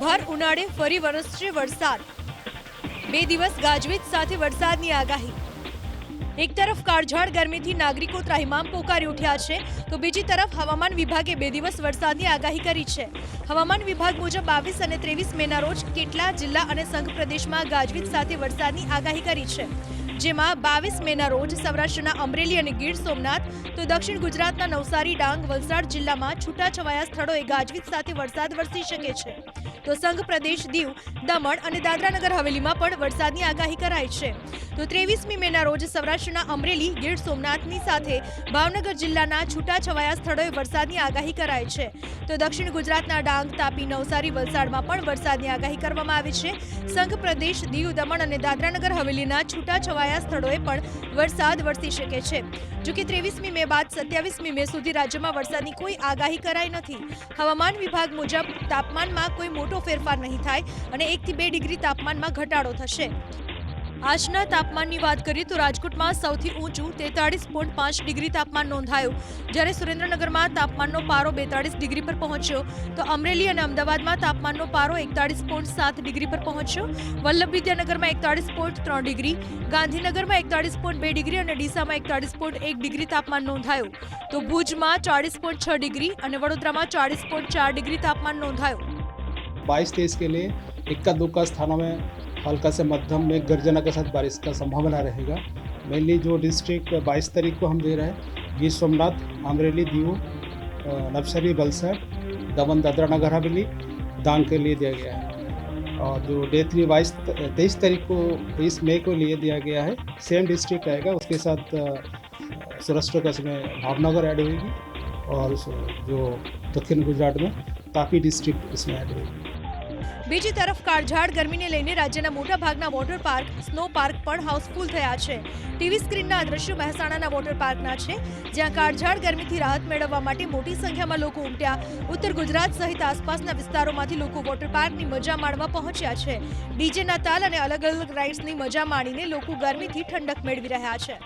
ભર ઉનાળે ફરી વરસશે વરસાદ। 2 દિવસ ગાજવીજ સાથે વરસાદની આગાહી। એક તરફ કાળઝાળ ગરમીથી નાગરિકો ત્રાહિમામ પોકારી ઉઠ્યા છે, તો બીજી તરફ હવામાન વિભાગે 2 દિવસ વરસાદની આગાહી કરી છે। હવામાન વિભાગ મુજબ 22 અને 23 મેના રોજ કેટલા જિલ્લા અને સંઘ પ્રદેશમાં ગાજવીજ સાથે વરસાદની આગાહી કરી છે, જેમાં 22 મેના રોજ સૌરાષ્ટ્રના અમરેલી અને ગીર સોમનાથ, તો દક્ષિણ ગુજરાતના નવસારી, ડાંગ, વલસાડ જિલ્લામાં છૂટાછવાયા સ્થળોએ ગાજવીજ સાથે વરસાદ વરસી શકે છે, તો સંઘ પ્રદેશ દીવ, દમણ અને દાદરાનગર હવેલીમાં પણ વરસાદની આગાહી કરાઈ છે। તો 23મી મેના રોજ સૌરાષ્ટ્રના અમરેલી, ગીર સોમનાથની સાથે ભાવનગર જિલ્લાના છૂટાછવાયા સ્થળોએ વરસાદની આગાહી કરાઈ છે, તો દક્ષિણ ગુજરાતના ડાંગ, તાપી, નવસારી, વલસાડમાં પણ વરસાદની આગાહી કરવામાં આવી છે। સંઘ પ્રદેશ દીવ, દમણ અને દાદરાનગર હવેલીના છૂટાછવાયા સ્થળોએ પણ વરસાદ વરસી શકે છે। જોકે 23મી મે બાદ 27મી મે સુધી રાજ્યમાં વરસાદની કોઈ આગાહી કરાઈ નથી। હવામાન વિભાગ મુજબ તાપમાનમાં કોઈ મોટો ફેરફાર નહીં થાય અને 1 થી 2 ડિગ્રી તાપમાનમાં ઘટાડો થશે। આજના તાપમાનની વાત કરીએ તો રાજકોટમાં સૌથી ઊંચું 43.5 ડિગ્રી તાપમાન નોંધાયું, જ્યારે સુરેન્દ્રનગરમાં તાપમાનનો પારો 42 ડિગ્રી પર પહોંચ્યો, તો અમરેલી અને અમદાવાદમાં તાપમાનનો પારો 41.7 ડિગ્રી પર પહોંચ્યો, વલ્લભવિદ્યાનગરમાં 41.3 ડિગ્રી, ગાંધીનગરમાં 41.2 ડિગ્રી અને ડીસામાં 41.1 ડિગ્રી તાપમાન નોંધાયું, તો ભુજમાં 40.6 ડિગ્રી અને વડોદરામાં 40.4 ડિગ્રી તાપમાન નોંધાયું। 22-23 के लिए इक्का दुक्का स्थानों में हल्का से मध्यम में गर्जना के साथ बारिश का संभावना रहेगा। मेनली जो डिस्ट्रिक्ट 22 तारीख को हम दे रहे हैं, गीर सोमनाथ, अमरेली, दीव, नवसारी, वलसाड, दमन, दादरा नगर हवेली, डांग के लिए दिया गया है। और जो डेट 23 तारीख को 23 मई को लिए दिया गया है, सेम डिस्ट्रिक्ट रहेगा। उसके साथ सौराष्ट्र कच्छ में भावनगर ऐड होगी और जो दक्षिण गुजरात में तापी डिस्ट्रिक्ट इसमें ऐड होगी। બીજી તરફ કાળઝાળ ગરમીને લઈને રાજ્યના મોટા ભાગના વોટર પાર્ક, સ્નો પાર્ક પણ હાઉસફુલ થયા છે। ટીવી સ્ક્રીનના દ્રશ્યો મહેસાણાના વોટર પાર્કના છે, જ્યાં કાળઝાળ ગરમીથી રાહત મેળવવા માટે મોટી સંખ્યામાં લોકો ઉમટ્યા। ઉત્તર ગુજરાત સહિત આસપાસના વિસ્તારોમાંથી લોકો વોટર પાર્કની મજા માણવા પહોંચ્યા છે। ડીજેના તાલ અને અલગ અલગ રાઇડ્સની મજા માણીને લોકો ગરમીથી ઠંડક મેળવી રહ્યા છે।